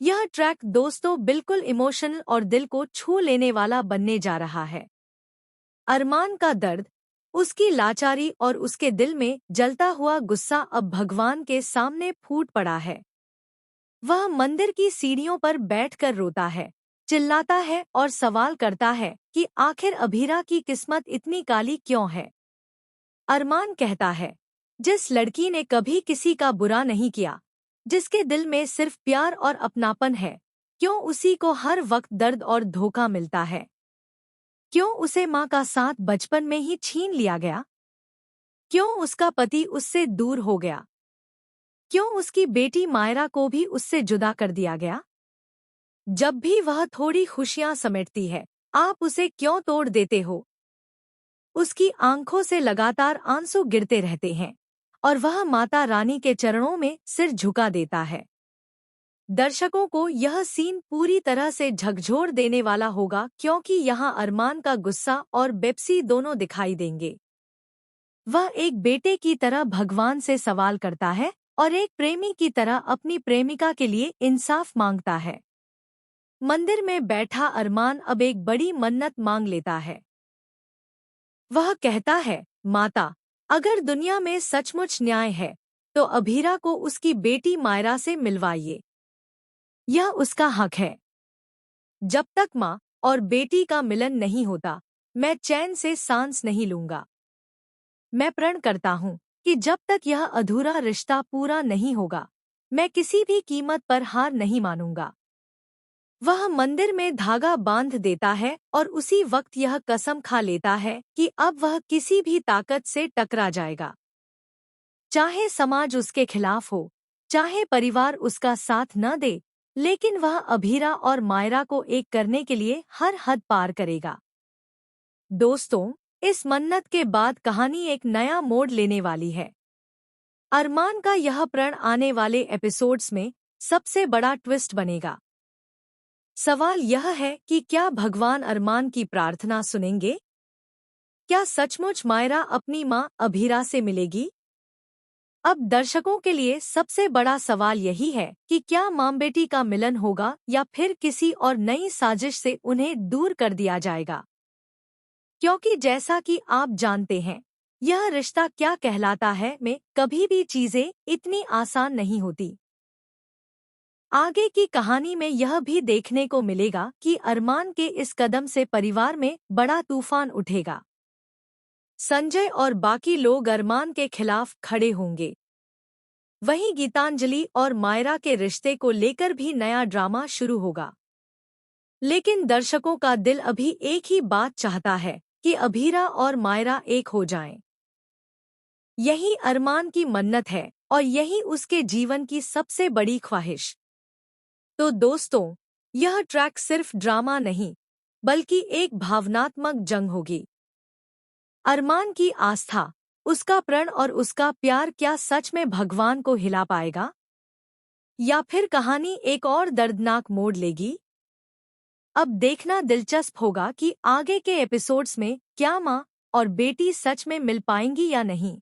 यह ट्रैक दोस्तों बिल्कुल इमोशनल और दिल को छू लेने वाला बनने जा रहा है। अरमान का दर्द, उसकी लाचारी और उसके दिल में जलता हुआ गुस्सा अब भगवान के सामने फूट पड़ा है। वह मंदिर की सीढ़ियों पर बैठकर रोता है, चिल्लाता है और सवाल करता है कि आखिर अभीरा की किस्मत इतनी काली क्यों है। अरमान कहता है, जिस लड़की ने कभी किसी का बुरा नहीं किया, जिसके दिल में सिर्फ प्यार और अपनापन है, क्यों उसी को हर वक्त दर्द और धोखा मिलता है? क्यों उसे माँ का साथ बचपन में ही छीन लिया गया? क्यों उसका पति उससे दूर हो गया? क्यों उसकी बेटी मायरा को भी उससे जुदा कर दिया गया? जब भी वह थोड़ी खुशियां समेटती है, आप उसे क्यों तोड़ देते हो? उसकी आंखों से लगातार आंसू गिरते रहते हैं और वह माता रानी के चरणों में सिर झुका देता है। दर्शकों को यह सीन पूरी तरह से झकझोर देने वाला होगा क्योंकि यहाँ अरमान का गुस्सा और बेपसी दोनों दिखाई देंगे। वह एक बेटे की तरह भगवान से सवाल करता है और एक प्रेमी की तरह अपनी प्रेमिका के लिए इंसाफ मांगता है। मंदिर में बैठा अरमान अब एक बड़ी मन्नत मांग लेता है। वह कहता है, माता, अगर दुनिया में सचमुच न्याय है तो अभीरा को उसकी बेटी मायरा से मिलवाइए। यह उसका हक है। जब तक माँ और बेटी का मिलन नहीं होता, मैं चैन से सांस नहीं लूंगा। मैं प्रण करता हूँ कि जब तक यह अधूरा रिश्ता पूरा नहीं होगा, मैं किसी भी कीमत पर हार नहीं मानूंगा। वह मंदिर में धागा बांध देता है और उसी वक्त यह कसम खा लेता है कि अब वह किसी भी ताकत से टकरा जाएगा। चाहे समाज उसके खिलाफ हो, चाहे परिवार उसका साथ न दे, लेकिन वह अभीरा और मायरा को एक करने के लिए हर हद पार करेगा। दोस्तों, इस मन्नत के बाद कहानी एक नया मोड़ लेने वाली है। अरमान का यह प्रण आने वाले एपिसोड्स में सबसे बड़ा ट्विस्ट बनेगा। सवाल यह है कि क्या भगवान अरमान की प्रार्थना सुनेंगे? क्या सचमुच मायरा अपनी मां अभीरा से मिलेगी? अब दर्शकों के लिए सबसे बड़ा सवाल यही है कि क्या मां बेटी का मिलन होगा या फिर किसी और नई साजिश से उन्हें दूर कर दिया जाएगा? क्योंकि जैसा कि आप जानते हैं, यह रिश्ता क्या कहलाता है में कभी भी चीजें इतनी आसान नहीं होती। आगे की कहानी में यह भी देखने को मिलेगा कि अरमान के इस कदम से परिवार में बड़ा तूफान उठेगा। संजय और बाकी लोग अरमान के खिलाफ खड़े होंगे। वहीं गीतांजलि और मायरा के रिश्ते को लेकर भी नया ड्रामा शुरू होगा। लेकिन दर्शकों का दिल अभी एक ही बात चाहता है कि अभीरा और मायरा एक हो जाएं। यही अरमान की मन्नत है और यही उसके जीवन की सबसे बड़ी ख्वाहिश। तो दोस्तों, यह ट्रैक सिर्फ ड्रामा नहीं, बल्कि एक भावनात्मक जंग होगी। अरमान की आस्था, उसका प्रण और उसका प्यार क्या सच में भगवान को हिला पाएगा? या फिर कहानी एक और दर्दनाक मोड़ लेगी? अब देखना दिलचस्प होगा कि आगे के एपिसोड्स में क्या माँ और बेटी सच में मिल पाएंगी या नहीं।